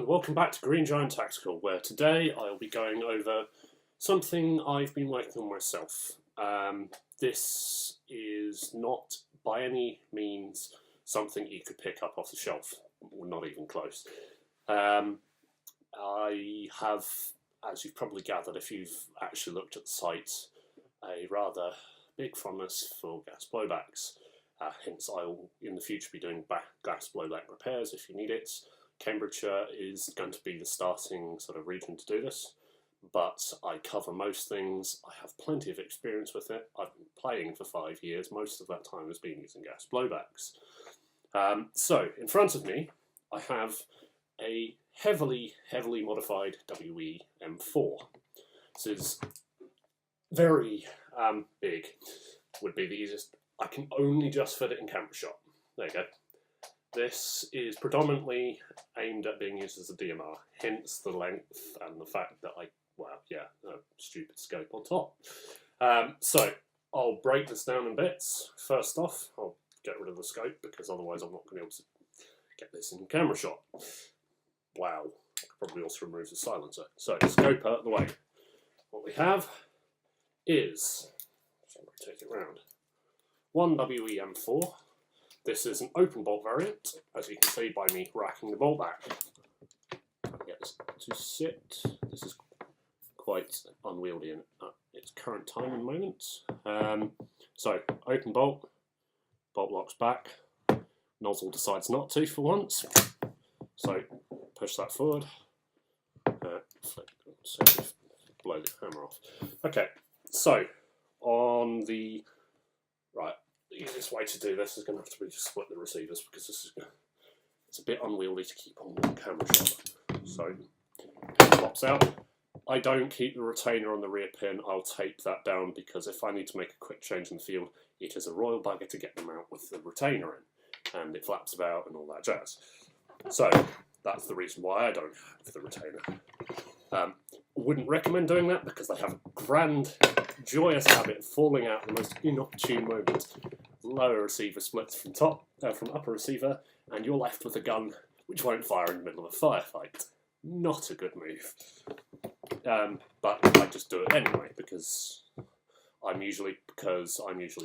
welcome back to Green Giant Tactical, where today I'll be going over something I've been working on myself. This is not by any means something you could pick up off the shelf, not even close. I have, as you've probably gathered if you've actually looked at the site, a rather big fondness for gas blowbacks. Hence I'll in the future be doing gas blowback repairs if you need it. Cambridgeshire is going to be the starting sort of region to do this, but I cover most things. I have plenty of experience with it. I've been playing for 5 years. Most of that time has been using gas blowbacks. So in front of me I have a heavily modified WE-M4. This is very big, would be the easiest. I can only just fit it in camera shot. There you go. This is predominantly aimed at being used as a DMR, hence the length and the fact that a stupid scope on top. So I'll break this down in bits. First off, I'll get rid of the scope because otherwise I'm not going to be able to get this in camera shot. Wow, I could probably also remove the silencer. So scope out of the way. What we have is, so I'm going to take it round, one WE-M4. This is an open bolt variant, as you can see by me racking the bolt back. Get this to sit. This is quite unwieldy in its current time and moment. So open bolt, bolt locks back, nozzle decides not to for once. So push that forward, flip, so blow the hammer off. Okay, so on the right. The easiest way to do this is going to have to be to split the receivers because it's a bit unwieldy to keep on one camera shot. So it pops out. I don't keep the retainer on the rear pin. I'll tape that down because if I need to make a quick change in the field, it is a royal bugger to get them out with the retainer in, and it flaps about and all that jazz. So that's the reason why I don't have the retainer. Wouldn't recommend doing that because they have a grand, joyous habit of falling out at the most inopportune moment. Lower receiver splits from upper receiver, and you're left with a gun which won't fire in the middle of a firefight. Not a good move. But I just do it anyway because I'm usually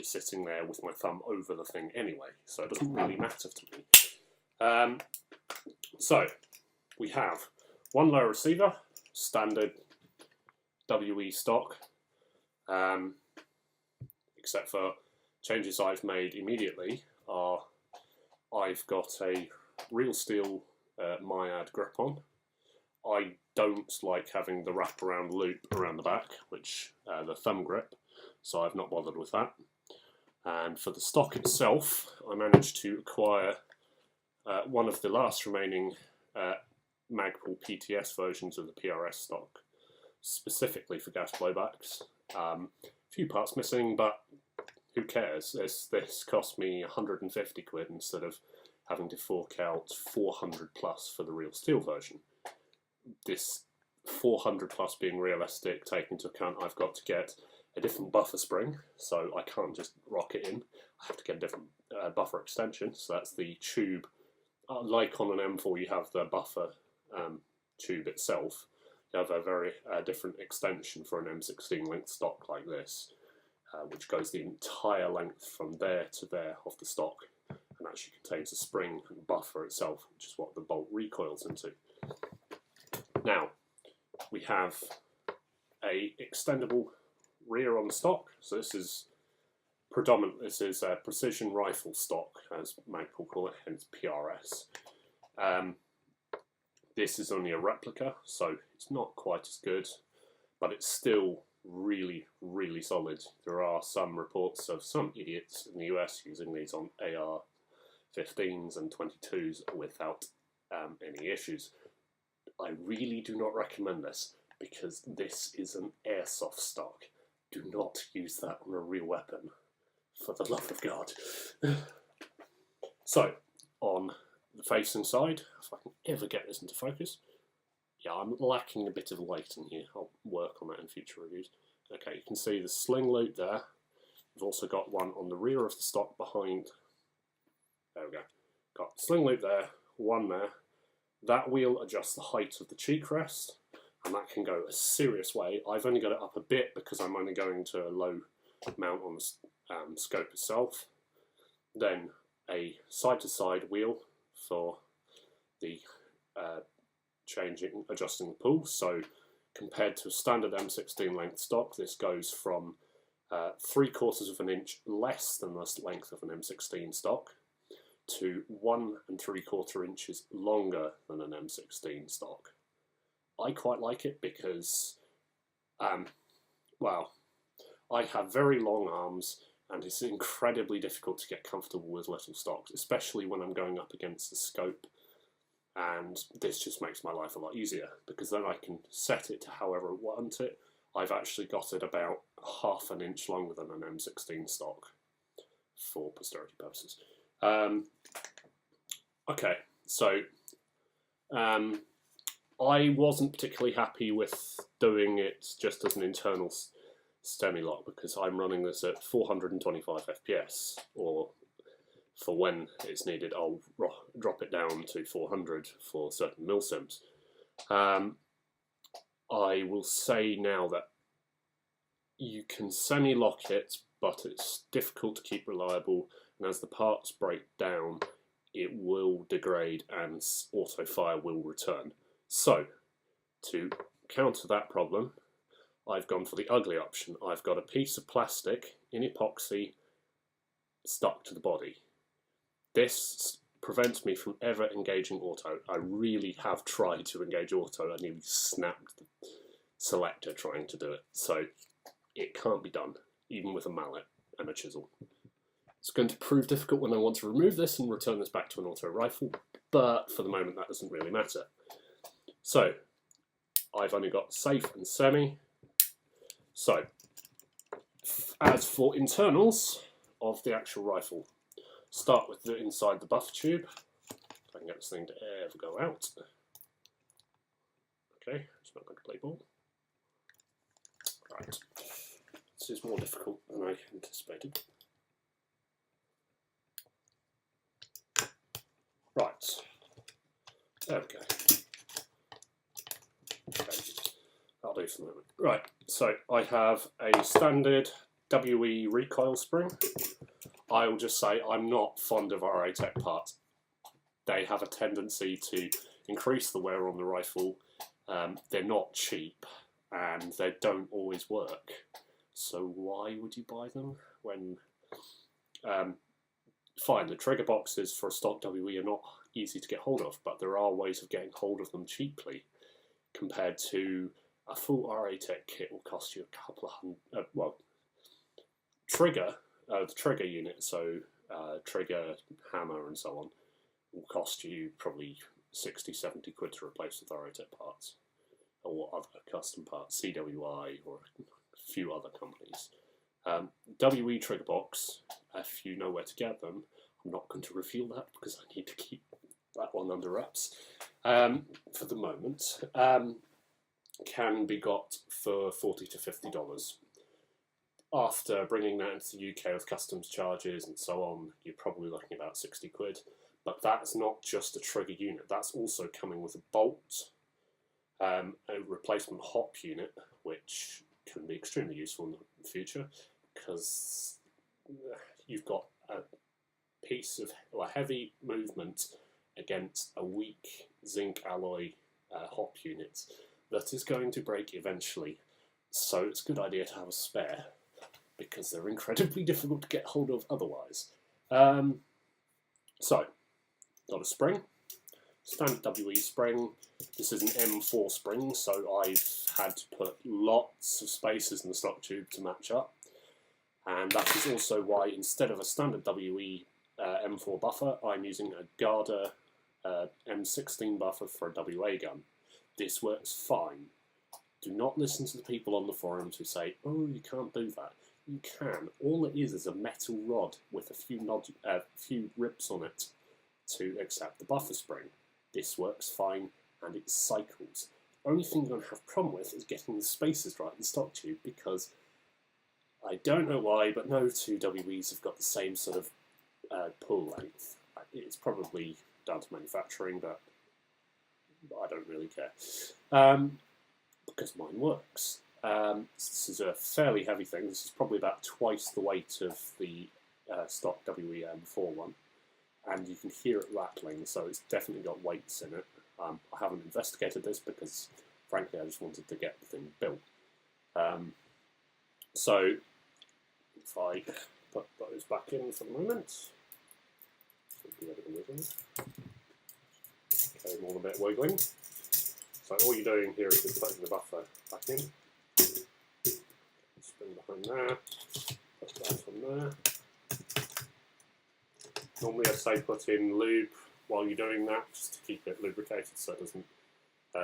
sitting there with my thumb over the thing anyway, so it doesn't really matter to me. So we have one lower receiver, standard WE stock, except for changes I've made immediately are I've got a real steel myad grip on. I don't like having the wraparound loop around the back, which the thumb grip, so I've not bothered with that. And for the stock itself, I managed to acquire one of the last remaining Magpul PTS versions of the PRS stock, specifically for gas blowbacks. A few parts missing, but who cares? This cost me 150 quid instead of having to fork out 400 plus for the real steel version. This 400 plus being realistic, taking into account I've got to get a different buffer spring, so I can't just rock it in. I have to get a different buffer extension, so that's the tube. Like on an M4 you have the buffer tube itself. You have a very different extension for an M16 length stock like this, which goes the entire length from there to there of the stock, and actually contains a spring and buffer itself, which is what the bolt recoils into. Now, we have a extendable rear on the stock, so this is a precision rifle stock, as Magpul call it, hence PRS. This is only a replica, so it's not quite as good, but it's still really solid. There are some reports of some idiots in the US using these on AR-15s and 22s without any issues. I really do not recommend this because this is an airsoft stock. Do not use that on a real weapon, for the love of God. So, on the facing side, if I can ever get this into focus, yeah, I'm lacking a bit of light in here. I'll work on that in future reviews. Okay, you can see the sling loop there. We've also got one on the rear of the stock behind. There we go. Got sling loop there, one there, That wheel adjusts the height of the cheek rest, and that can go a serious way. I've only got it up a bit because I'm only going to a low mount on the scope itself. Then a side-to-side wheel for the adjusting the pull. So compared to a standard M16 length stock, this goes from 3/4 of an inch less than the length of an M16 stock to 1 3/4 inches longer than an M16 stock. I quite like it because, well, I have very long arms and it's incredibly difficult to get comfortable with little stocks, especially when I'm going up against the scope. And this just makes my life a lot easier because then I can set it to however I want it. I've actually got it about 1/2 an inch longer than an M16 stock for posterity purposes. Okay, so I wasn't particularly happy with doing it just as an internal semi-lock because I'm running this at 425 FPS, or for when it's needed I'll drop it down to 400 for certain milsims. I will say now that you can semi-lock it, but it's difficult to keep reliable, and as the parts break down it will degrade and auto-fire will return. So, to counter that problem, I've gone for the ugly option. I've got a piece of plastic in epoxy stuck to the body. This prevents me from ever engaging auto. I really have tried to engage auto. I nearly snapped the selector trying to do it. So it can't be done, even with a mallet and a chisel. It's going to prove difficult when I want to remove this and return this back to an auto rifle, but for the moment that doesn't really matter. So, I've only got safe and semi. So, as for internals of the actual rifle, start with the inside the buffer tube. If I can get this thing to ever go out. Okay, it's not going to play ball. Right, this is more difficult than I anticipated. Right, there we go. Okay, that'll do for the moment. Right, so I have a standard WE recoil spring. I will just say I'm not fond of RA Tech parts. They have a tendency to increase the wear on the rifle. They're not cheap and they don't always work. So why would you buy them when... Fine, the trigger boxes for a stock WE are not easy to get hold of, but there are ways of getting hold of them cheaply compared to a full RA Tech kit will cost you a couple of hundred, well, the trigger unit, so trigger, hammer and so on, will cost you probably 60-70 quid to replace with RA Tech parts, or other custom parts, CWI or a few other companies. WE trigger box, if you know where to get them, I'm not going to reveal that because I need to keep that one under wraps for the moment, can be got for $40 to $50. After bringing that into the UK with customs charges and so on, you're probably looking about 60 quid. But that's not just a trigger unit, that's also coming with a bolt, a replacement hop unit, which can be extremely useful in the future because you've got a piece of heavy movement against a weak zinc alloy hop unit that is going to break eventually. So it's a good idea to have a spare because they're incredibly difficult to get hold of otherwise. So, got a spring, standard WE spring. This is an M4 spring, so I've had to put lots of spaces in the stock tube to match up. And that is also why instead of a standard WE M4 buffer, I'm using a Garda M16 buffer for a WA gun. This works fine. Do not listen to the people on the forums who say, oh, you can't do that. You can. All it is a metal rod with a few rips on it to accept the buffer spring. This works fine and it cycles. Only thing you're going to have a problem with is getting the spaces right in the stock tube because I don't know why, but no two WEs have got the same sort of pull length. It's probably down to manufacturing, but I don't really care because mine works. This is a fairly heavy thing. This is probably about twice the weight of the stock WE-M4 one, and you can hear it rattling, so it's definitely got weights in it. I haven't investigated this because, frankly, I just wanted to get the thing built. So, if I put those back in for the moment, okay, more a bit wiggling. So all you're doing here is just putting the buffer back in. Spin behind there, put that on there. Normally I'd say put in lube while you're doing that, just to keep it lubricated so it doesn't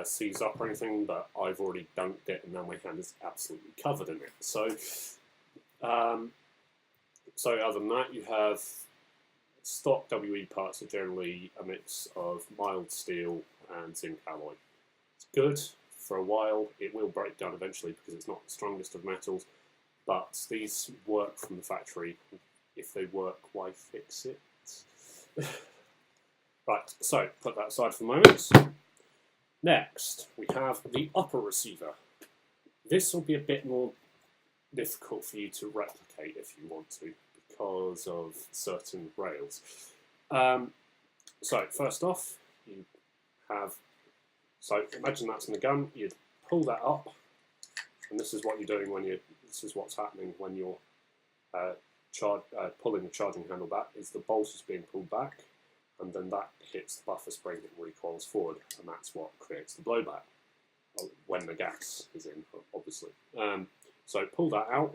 seize up or anything, but I've already dunked it and now my hand is absolutely covered in it. So, other than that, you have stock WE parts are generally a mix of mild steel and zinc alloy. It's good for a while. It will break down eventually because it's not the strongest of metals, but these work from the factory. If they work, why fix it? Right, so put that aside for the moment. Next, we have the upper receiver. This will be a bit more difficult for you to replicate if you want to, because of certain rails. So first off, you have, so imagine that's in the gun, you'd pull that up, and this is what you're doing when you, this is what's happening when you're pulling the charging handle back, is the bolt is being pulled back, and then that hits the buffer spring and recoils forward, and that's what creates the blowback when the gas is in, obviously. So pull that out,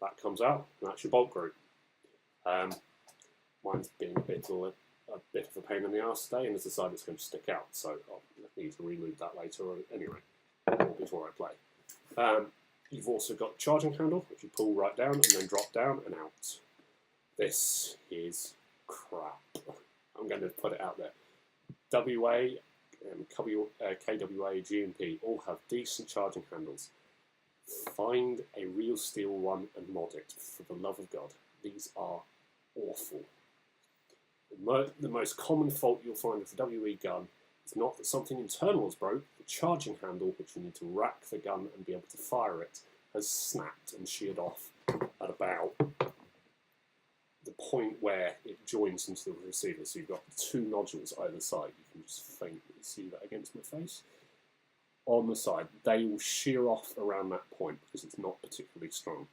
that comes out, and that's your bolt group. Mine's been a bit of a pain in the arse today, and has decided it's going to stick out, so I'll need to relube that later anyway, or before I play. You've also got the charging handle, which you pull right down and then drop down and out. This is crap. I'm going to put it out there. WA, KWA, G&P all have decent charging handles. Find a real steel one and mod it, for the love of God. These are awful. The most common fault you'll find with the WE gun is not that something internal is broke. The charging handle, which you need to rack the gun and be able to fire it, has snapped and sheared off at about the point where it joins into the receiver. So you've got two nodules either side. You can just faintly see that against my face. On the side, they will shear off around that point because it's not particularly strong.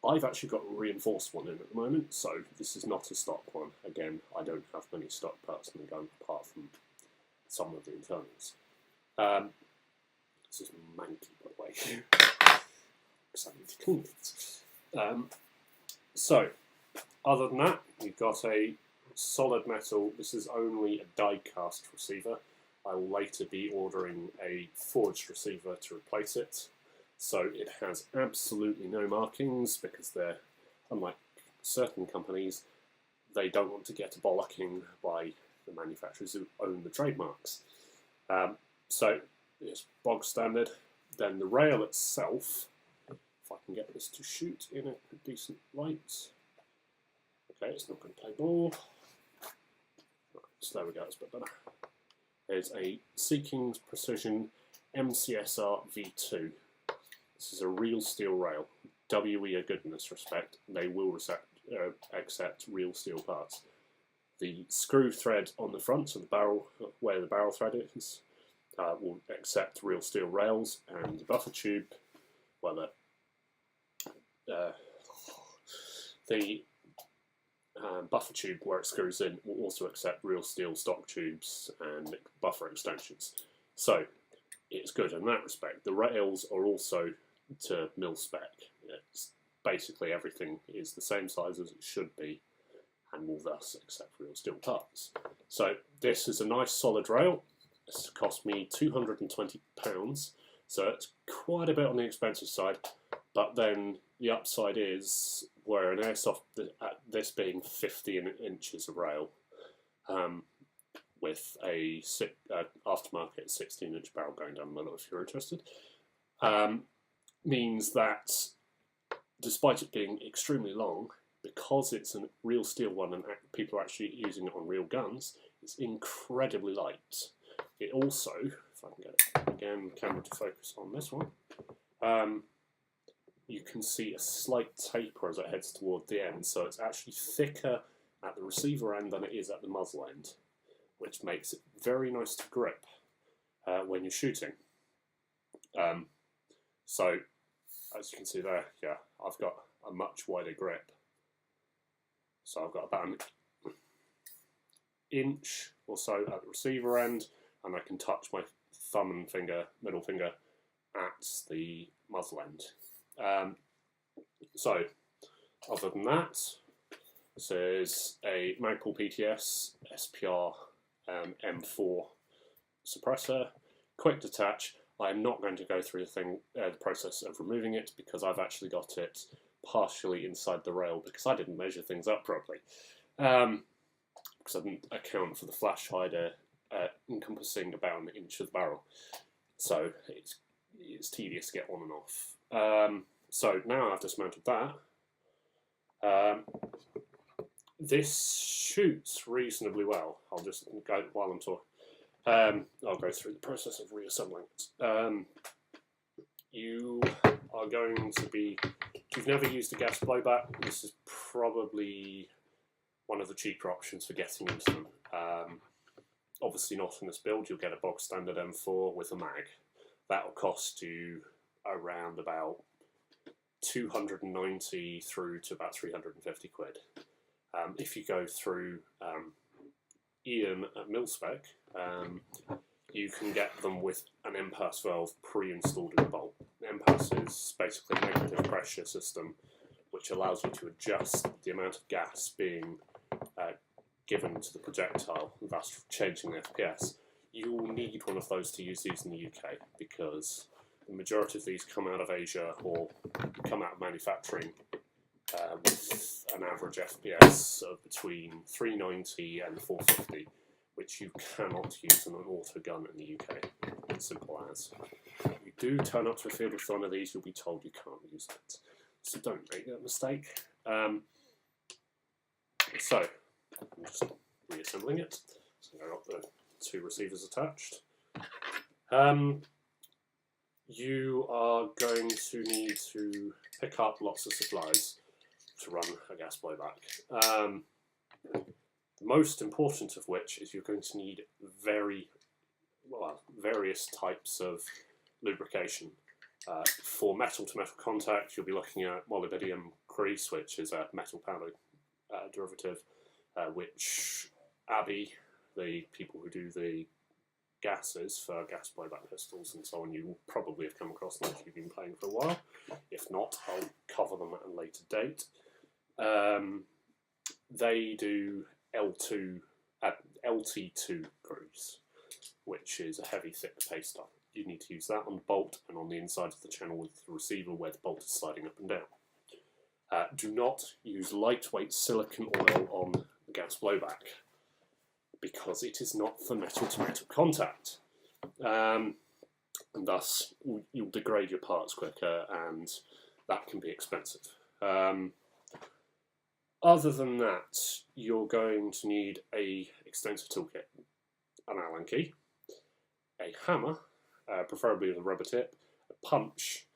I've actually got a reinforced one in at the moment, so this is not a stock one. Again, I don't have many stock parts in the gun apart from some of the internals. This is manky, by the way, because I need to clean it. So, other than that, you've got a solid metal. This is only a die-cast receiver. I will later be ordering a forged receiver to replace it. So it has absolutely no markings because they're, unlike certain companies, they don't want to get a bollocking by the manufacturers who own the trademarks. So it's bog standard. Then the rail itself, if I can get this to shoot in a decent light. Okay, it's not going to play ball. Right, so there we go, it's a bit better. There's a Seeking's Precision MCSR V2. This is a real steel rail. WE are good in this respect. They will accept real steel parts. The screw thread on the front, so the barrel, where the barrel thread is, will accept real steel rails, and the buffer tube, well, the buffer tube where it screws in will also accept real steel stock tubes and buffer extensions. So it's good in that respect. The rails are also to mil spec. It's basically everything is the same size as it should be and will thus accept real steel parts. So this is a nice solid rail. This cost me £220, so it's quite a bit on the expensive side, but then the upside is where an Airsoft, this being 15 inches of rail, with a aftermarket 16-inch barrel going down the middle if you're interested, means that despite it being extremely long, because it's a real steel one and people are actually using it on real guns, it's incredibly light. It also, if I can get it again, camera to focus on this one, you can see a slight taper as it heads toward the end, so it's actually thicker at the receiver end than it is at the muzzle end, which makes it very nice to grip when you're shooting. So, as you can see there, yeah, I've got a much wider grip. So I've got about an inch or so at the receiver end, and I can touch my thumb and middle finger at the muzzle end. So, other than that, this is a Magpul PTS SPR M4 suppressor, quick detach. I am not going to go through the process of removing it because I've actually got it partially inside the rail because I didn't measure things up properly. Because I didn't account for the flash hider encompassing about an inch of the barrel. So it's tedious to get on and off. So now I've dismantled that. This shoots reasonably well. I'll just go while I'm talking. I'll go through the process of reassembling it. You are going to be, if you've never used a gas blowback, this is probably one of the cheaper options for getting into them. Obviously not in this build, you'll get a bog standard M4 with a mag. That'll cost you around about 290 through to about 350 quid. If you go through Ian at Milspec, you can get them with an impasse valve pre-installed in the bolt. Impasse is basically a negative pressure system which allows you to adjust the amount of gas being given to the projectile, thus changing the FPS. You will need one of those to use these in the UK because the majority of these come out of Asia or come out of manufacturing with an average FPS of between 390 and 450, which you cannot use in an auto gun in the UK. It's simple as. If you do turn up to a field with one of these, you'll be told you can't use it. So don't make that mistake. So, I'm just reassembling it. So I've got the two receivers attached. You are going to need to pick up lots of supplies to run a gas blowback. The most important of which is you're going to need various types of lubrication. For metal-to-metal contact, you'll be looking at molybdenum grease, which is a metal powder derivative, which Abbey, the people who do the gases for gas blowback pistols and so on, you will probably have come across them if you've been playing for a while. If not, I'll cover them at a later date. They do LT2 grease, which is a heavy, thick paste up. You need to use that on the bolt and on the inside of the channel with the receiver where the bolt is sliding up and down. Do not use lightweight silicon oil on the gas blowback because it is not for metal-to-metal contact. And thus, you'll degrade your parts quicker and that can be expensive. Other than that, you're going to need a extensor toolkit, an Allen key, a hammer, preferably with a rubber tip, a punch,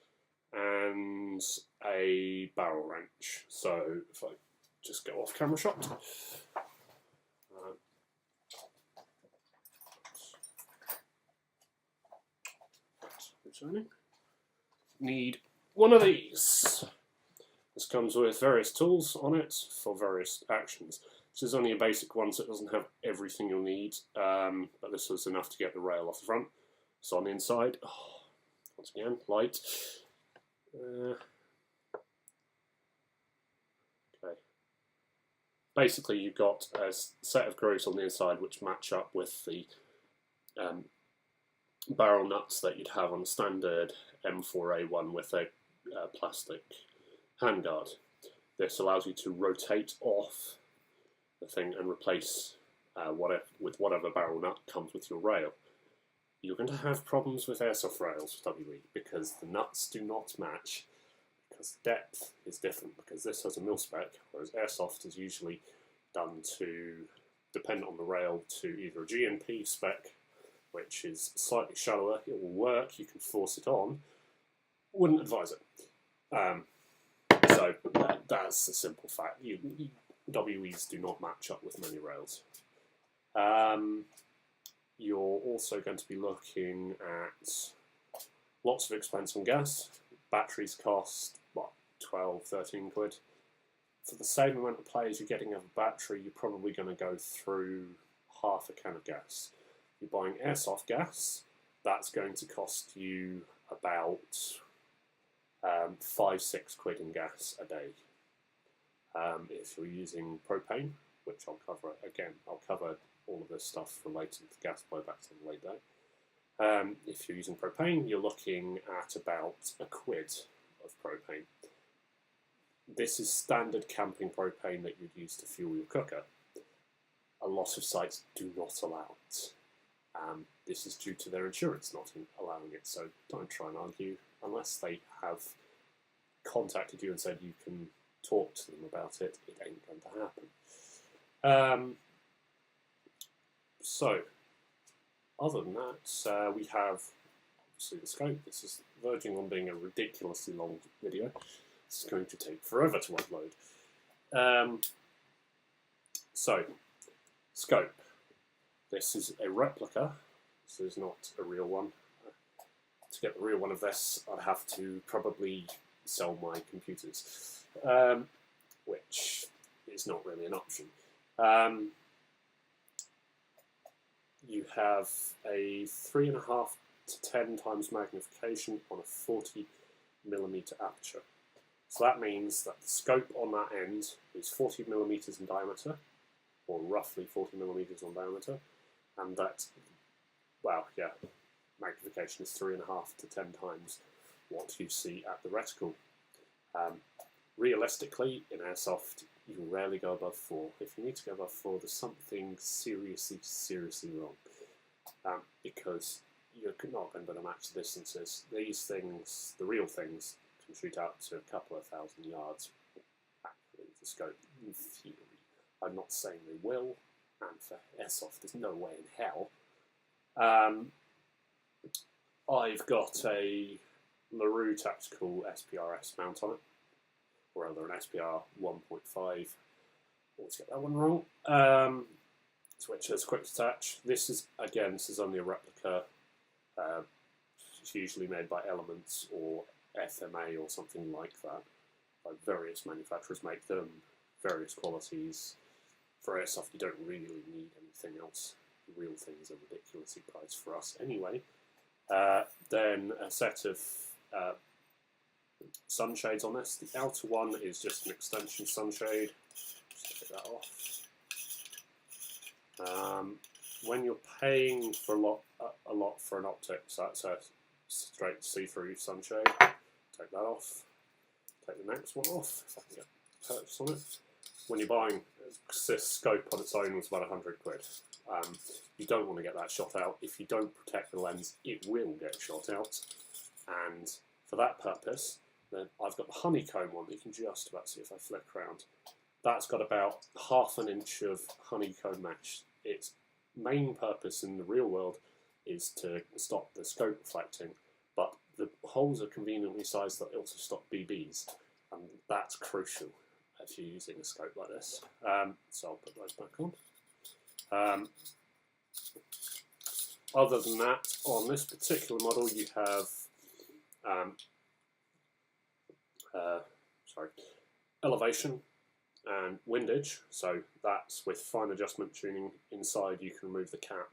and a barrel wrench. So if I just go off camera shot. Returning. Need one of these. This comes with various tools on it for various actions. This is only a basic one, so it doesn't have everything you'll need, but this was enough to get the rail off the front. So on the inside, once again, light. Okay. Basically, you've got a set of grooves on the inside which match up with the barrel nuts that you'd have on a standard M4A1 with a plastic handguard. This allows you to rotate off the thing and replace with whatever barrel nut comes with your rail. You're going to have problems with airsoft rails with WE because the nuts do not match, because depth is different, because this has a mil spec, whereas airsoft is usually done to depend on the rail to either a GNP spec which is slightly shallower. It will work, you can force it on. Wouldn't advise it. So that's a simple fact. WEs do not match up with many rails. You're also going to be looking at lots of expense on gas. Batteries cost, what, 12, 13 quid? For the same amount of players you're getting of a battery, you're probably going to go through half a can of gas. You're buying airsoft gas, that's going to cost you about 5-6 quid in gas a day. If you're using propane, which I'll cover again, I'll cover all of this stuff related to gas buybacks on a later day. If you're using propane, you're looking at about a quid of propane. This is standard camping propane that you'd use to fuel your cooker. A lot of sites do not allow it. This is due to their insurance not allowing it, so don't try and argue unless they have contacted you and said you can talk to them about it. It ain't going to happen. So, other than that, we have obviously the scope. This is verging on being a ridiculously long video. It's going to take forever to upload. So, scope. This is a replica. This is not a real one. To get the real one of this, I'd have to probably sell my computers, which is not really an option. You have a 3.5 to 10 times magnification on a 40mm aperture. So that means that the scope on that end is 40mm in diameter, or roughly 40mm in diameter, and that, well, yeah, magnification is 3.5 to 10 times what you see at the reticle. Realistically, in Airsoft, you rarely go above 4. If you need to go above 4, there's something seriously wrong. Because you're not going to be able to match the distances. These things, the real things, can shoot out to a couple of thousand yards. Actually, the scope, in theory. I'm not saying they will, and for Airsoft, there's no way in hell. I've got a LaRue Tactical SPRS mount on it, or rather an SPR 1.5. Let's get that one wrong. Which is quick detach. This is only a replica. It's usually made by Elements or FMA or something like that. Various manufacturers make them, various qualities. For Airsoft, you don't really need anything else. The real things are ridiculously priced for us anyway. Then a set of sunshades on this. The outer one is just an extension sunshade. Just take that off. When you're paying for a lot for an optic, so that's a straight see-through sunshade. Take that off. Take the next one off if I can get purchase on it. When you're buying this scope on its own was about 100 quid. You don't want to get that shot out. If you don't protect the lens, it will get shot out. And for that purpose, then I've got the honeycomb one that you can just about see if I flick around. That's got about ½ an inch of honeycomb mesh. Its main purpose in the real world is to stop the scope reflecting, but the holes are conveniently sized that it also stop BBs, and that's crucial if you're using a scope like this. So I'll put those back on. Other than that, on this particular model you have elevation and windage, so that's with fine adjustment tuning. Inside you can remove the cap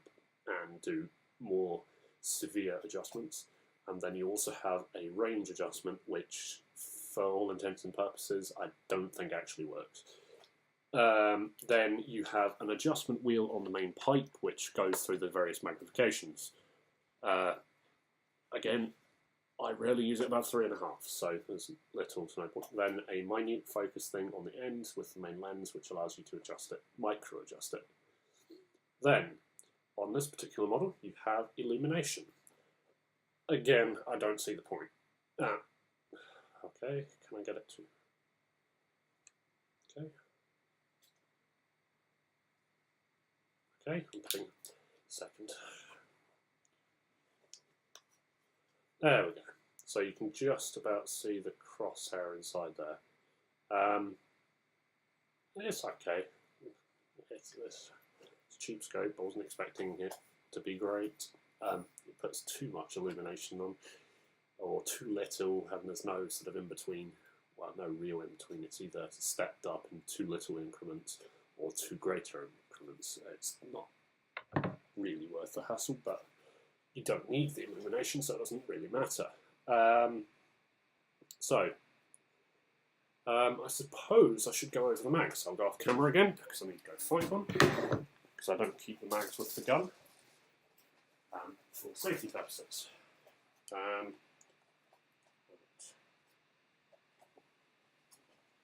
and do more severe adjustments, and then you also have a range adjustment which for all intents and purposes I don't think actually works. Then you have an adjustment wheel on the main pipe which goes through the various magnifications. Again, I rarely use it, about 3.5, so there's little to no point. Then a minute focus thing on the end with the main lens which allows you to adjust it, micro adjust it. Then, on this particular model, you have illumination. Again, I don't see the point. Okay, can I get it to? Okay, I'm putting a second. There we go. So you can just about see the crosshair inside there. It's okay. It's cheapskate. I wasn't expecting it to be great. It puts too much illumination on, or too little, and there's no sort of in between. Well, no real in between. It's either stepped up in too little increments or too greater increments. It's not really worth the hassle, but you don't need the illumination, so it doesn't really matter. I suppose I should go over the mags. I'll go off camera again because I need to go find one, because I don't keep the mags with the gun for safety purposes.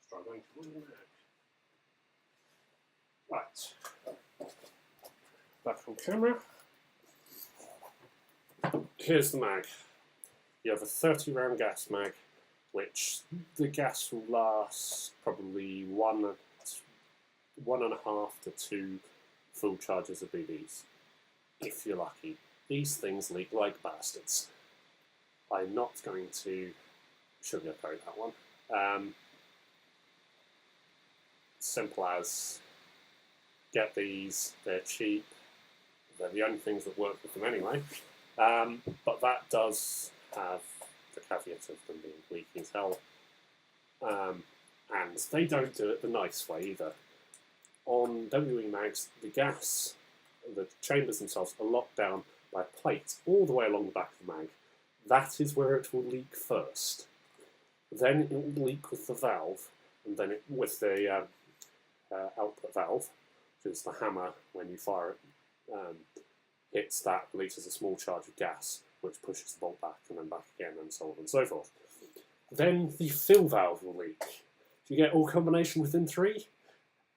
Struggling to find the mag. Right, back on camera. Here's the mag. You have a 30-round gas mag, which the gas will last probably one and a half to 2 full charges of BBs, if you're lucky. These things leak like bastards. I'm not going to sugarcoat that one. Simple as, get these, they're cheap, they're the only things that work with them anyway. But that does have the caveat of them being leaky as hell. And they don't do it the nice way either. On WE mags, the gas, the chambers themselves are locked down by plates all the way along the back of the mag. That is where it will leak first. Then it will leak with the valve, and then with the output valve, which is the hammer when you fire it. Hits that, releases a small charge of gas, which pushes the bolt back and then back again, and so on and so forth. Then the fill valve will leak. If you get all combination within 3,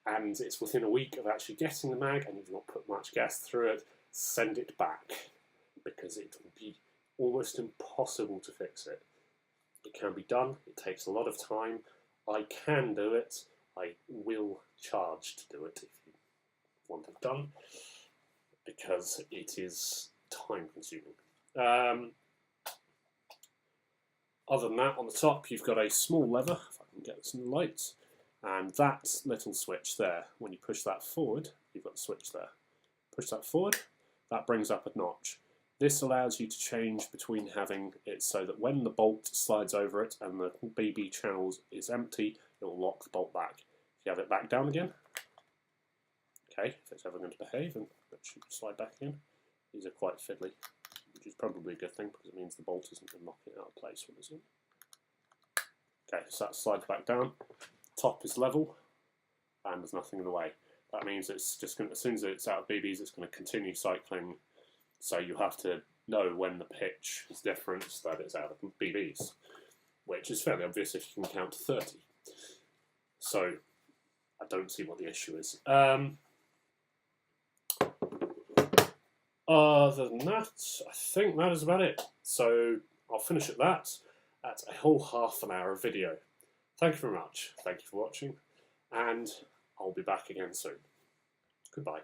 and it's within a week of actually getting the mag, and you've not put much gas through it, send it back, because it will be almost impossible to fix it. It can be done, it takes a lot of time. I can do it, I will charge to do it if you want it done, because it is time consuming. Other than that, on the top you've got a small lever, if I can get some light, and that little switch there, when you push that forward, you've got the switch there. Push that forward, that brings up a notch. This allows you to change between having it so that when the bolt slides over it and the BB channel is empty, it will lock the bolt back. If you have it back down again, okay, if it's ever going to behave, and it should slide back in. These are quite fiddly, which is probably a good thing because it means the bolt isn't going to knock it out of place when it's in. Okay, so that slides back down. Top is level, and there's nothing in the way. That means it's just going to, as soon as it's out of BBs, it's going to continue cycling. So you have to know when the pitch is different that it's out of BBs, which is fairly obvious if you can count to 30. So I don't see what the issue is. Other than that, I think that is about it. So I'll finish at that at a whole half-an-hour video. Thank you very much. Thank you for watching, and I'll be back again soon. Goodbye.